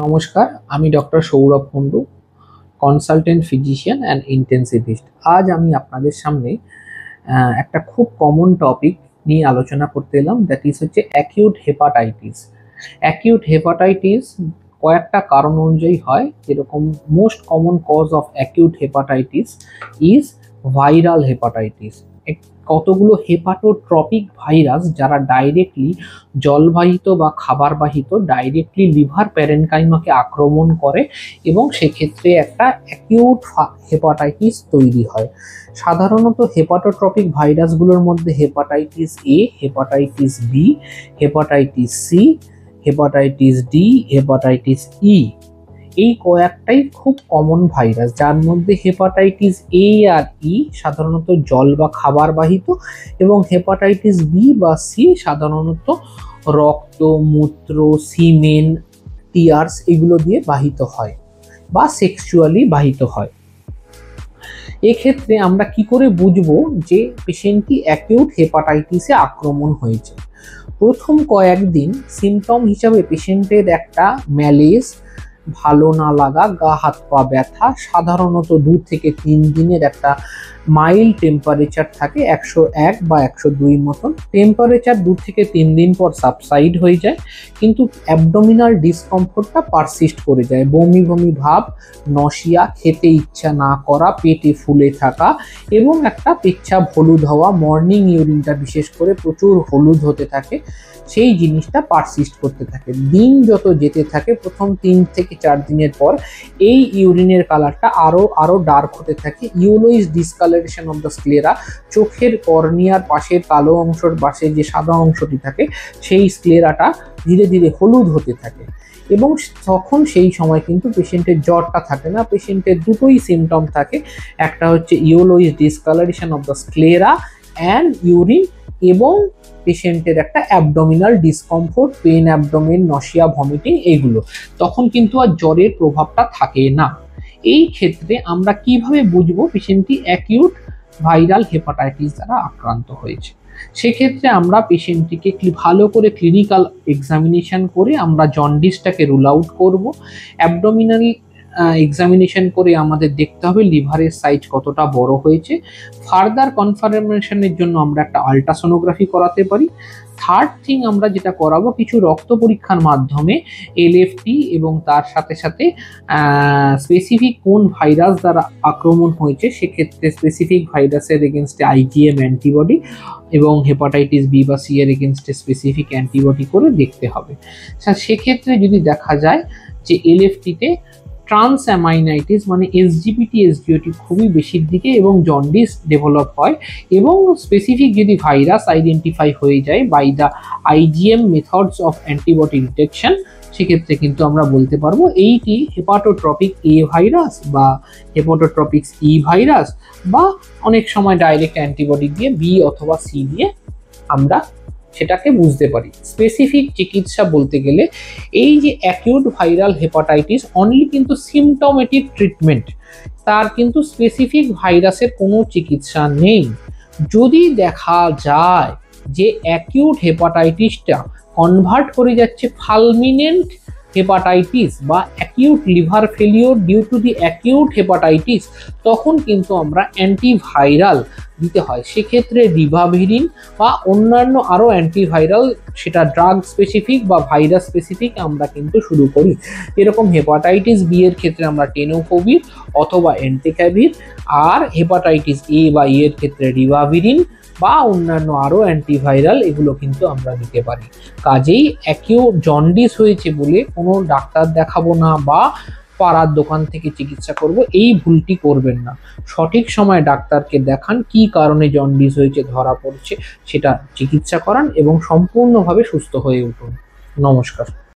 নমস্কার, আমি doctor Sourav Kundu, consultant physician and ইন্টেন্সিভিস্ট। আজ আমি আপনাদের সামনে একটা খুব কমন টপিক নিয়ে আলোচনা করতে এলাম, দ্যাট ইজ হচ্ছে অ্যাকিউট হেপাটাইটিস। অ্যাকিউট হেপাটাইটিস কয়েকটা কারণ অনুযায়ী হয়, যেরকম most common cause of acute hepatitis is viral hepatitis. কতগুলো হেপাটোট্রপিক ভাইরাস যারা ডাইরেক্টলি জলবাহিত বা খাবারবাহিত ডাইরেক্টলি লিভার প্যারেনকাইমাকে আক্রমণ করে এবং সেক্ষেত্রে একটা অ্যাকিউট হেপাটাইটিস তৈরি হয়। সাধারণত হেপাটোট্রপিক ভাইরাসগুলোর মধ্যে hepatitis A, hepatitis B, hepatitis C, hepatitis D, hepatitis E, এই কয়েকটাই খুব কমন ভাইরাস, যার মধ্যে হেপাটাইটিস এ আর ই সাধারণত জল বা খাবার বাহিত এবং হেপাটাইটিস বি বা সি সাধারণত রক্ত, মূত্র, সিমেন, টিয়ার্স এগুলো দিয়ে বাহিত হয় বা সেক্সুয়ালি বাহিত হয়। এক্ষেত্রে আমরা কি করে বুঝবো যে পেশেন্টটি অ্যাকিউট হেপাটাইটিসে আক্রমণ হয়েছে? প্রথম কয়েকদিন সিমটম হিসাবে পেশেন্টের একটা ম্যালেজ, ভালো না লাগা, গা হাত পা ব্যথা, সাধারণত 2 থেকে 3 দিনের একটা মাইল্ড টেম্পারেচার থাকে, 101 বা 102 মতন। টেম্পারেচার 2 থেকে 3 দিন পর সাবসাইড হয়ে যায়, কিন্তু অ্যাবডোমিনাল ডিসকমফোর্টটা পারসিস্ট করে যায়। বমি বমি ভাব, নশিয়া, খেতে ইচ্ছা না করা, পেটে ফুলে থাকা এবং একটা পেচ্ছাব হলুদ হওয়া, মর্নিং ইউরিনটা বিশেষ করে প্রচুর হলুদ হতে থাকে, সেই জিনিসটা পারসিস্ট করতে থাকে। দিন যত যেতে থাকে, প্রথম 3 থেকে 4 দিনের পর এই ইউরিনের কালারটা আরো ডার্ক হতে থাকে। ইউলোইস ডিসকালারেশন অফ দ্য স্ক্লেরা, চোখের কর্নিয়ার পাশের কালো অংশের পাশে যে সাদা অংশটি থাকে সেই স্ক্লেরাটা ধীরে ধীরে হলুদ হতে থাকে এবং তখন সেই সময় কিন্তু পেশেন্টের জ্বরটা থাকে না, পেশেন্টের দুটোই সিমটম থাকে। একটা হচ্ছে yellowish discoloration of the sclera and urine, এবং পেশেন্টের একটা abdominal discomfort, pain abdomen, nausea, vomiting, এগুলো। তখন কিন্তু আর জ্বরের প্রভাবটা থাকে না। এই ক্ষেত্রে আমরা কিভাবে বুঝবো পেশেন্টটি অ্যাকিউট ভাইরাল হেপাটাইটিস দ্বারা আক্রান্ত হয়েছে? সেক্ষেত্রে আমরা পেশেন্টটিকে ভালো করে ক্লিনিক্যাল এক্সামিনেশন করে আমরা জন্ডিসটাকে রুল আউট করব। অ্যাবডোমিনাল এক্সামিনেশন করে আমাদের দেখতে হবে লিভারের সাইজ কতটা বড় হয়েছে। ফার্দার কনফার্মেশনের জন্য আমরা একটা আল্ট্রাসোনোগ্রাফি করাতে পারি। থার্ড থিং আমরা যেটা করাবো, কিছু রক্ত পরীক্ষার মাধ্যমে এলএফটি এবং তার সাথে সাথে স্পেসিফিক কোন ভাইরাস দ্বারা আক্রমণ হয়েছে, সেক্ষেত্রে স্পেসিফিক ভাইরাসের এগেনস্টে আইজিএম অ্যান্টিবডি এবং হেপাটাইটিস বি বা সি এর এগেনস্টে স্পেসিফিক অ্যান্টিবডি করে দেখতে হবে। সেক্ষেত্রে যদি দেখা যায় যে এলএফটিতে ট্রান্স অ্যামাইনাইটিস মানে এসজিপিটি এসজিওটি খুবই বেশির দিকে এবং জন্ডিস ডেভেলপ হয়, এবং স্পেসিফিক যদি ভাইরাস আইডেন্টিফাই হয়ে যায় by the IgM methods of antibody detection, সেক্ষেত্রে কিন্তু আমরা বলতে পারবো এইটি হেপাটোট্রপিক এ ভাইরাস বা হেপাটোট্রপিক্স ই ভাইরাস, বা অনেক সময় ডাইরেক্ট অ্যান্টিবডি দিয়ে বি অথবা সি দিয়ে আমরা সেটাকে বুঝতে পারি। স্পেসিফিক চিকিৎসা বলতে গেলে এই যে অ্যাকিউট ভাইরাল হেপাটাইটিস অনলি কিন্তু সিমটমেটিক ট্রিটমেন্ট, তার কিন্তু স্পেসিফিক ভাইরাসের কোনো চিকিৎসা নেই। যদি দেখা যায় যে অ্যাকিউট হেপাটাইটিসটা কনভার্ট করে যাচ্ছে ফালমিনেন্ট হেপাটাইটিস বা acute liver failure due to the acute hepatitis, তখন কিন্তু আমরা অ্যান্টিভাইরাল দিতে হয়। সেক্ষেত্রে রিভাভিরিন বা অন্যান্য আরও অ্যান্টিভাইরাল, সেটা ড্রাগ স্পেসিফিক বা ভাইরাস স্পেসিফিক, আমরা কিন্তু শুরু করি। এরকম হেপাটাইটিস বি এর ক্ষেত্রে আমরা টেনোকোভির অথবা এন্টিক্যাভির, আর হেপাটাইটিস এ বা ই এর ক্ষেত্রে রিভাভিরিন বা অন্যান্য আরও অ্যান্টিভাইরাল, এগুলো কিন্তু আমরা দিতে পারি। কাজেই অ্যাকিউট জন্ডিস হয়েছে বলে কোনো ডাক্তার দেখাবো না বা পাড়ার দোকান থেকে চিকিৎসা করব, এই ভুলটি করবেন না। সঠিক সময় ডাক্তারকে দেখান, কি কারণে জন্ডিস হয়েছে ধরা পড়ছে সেটা চিকিৎসা করান এবং সম্পূর্ণভাবে সুস্থ হয়ে উঠুন। নমস্কার।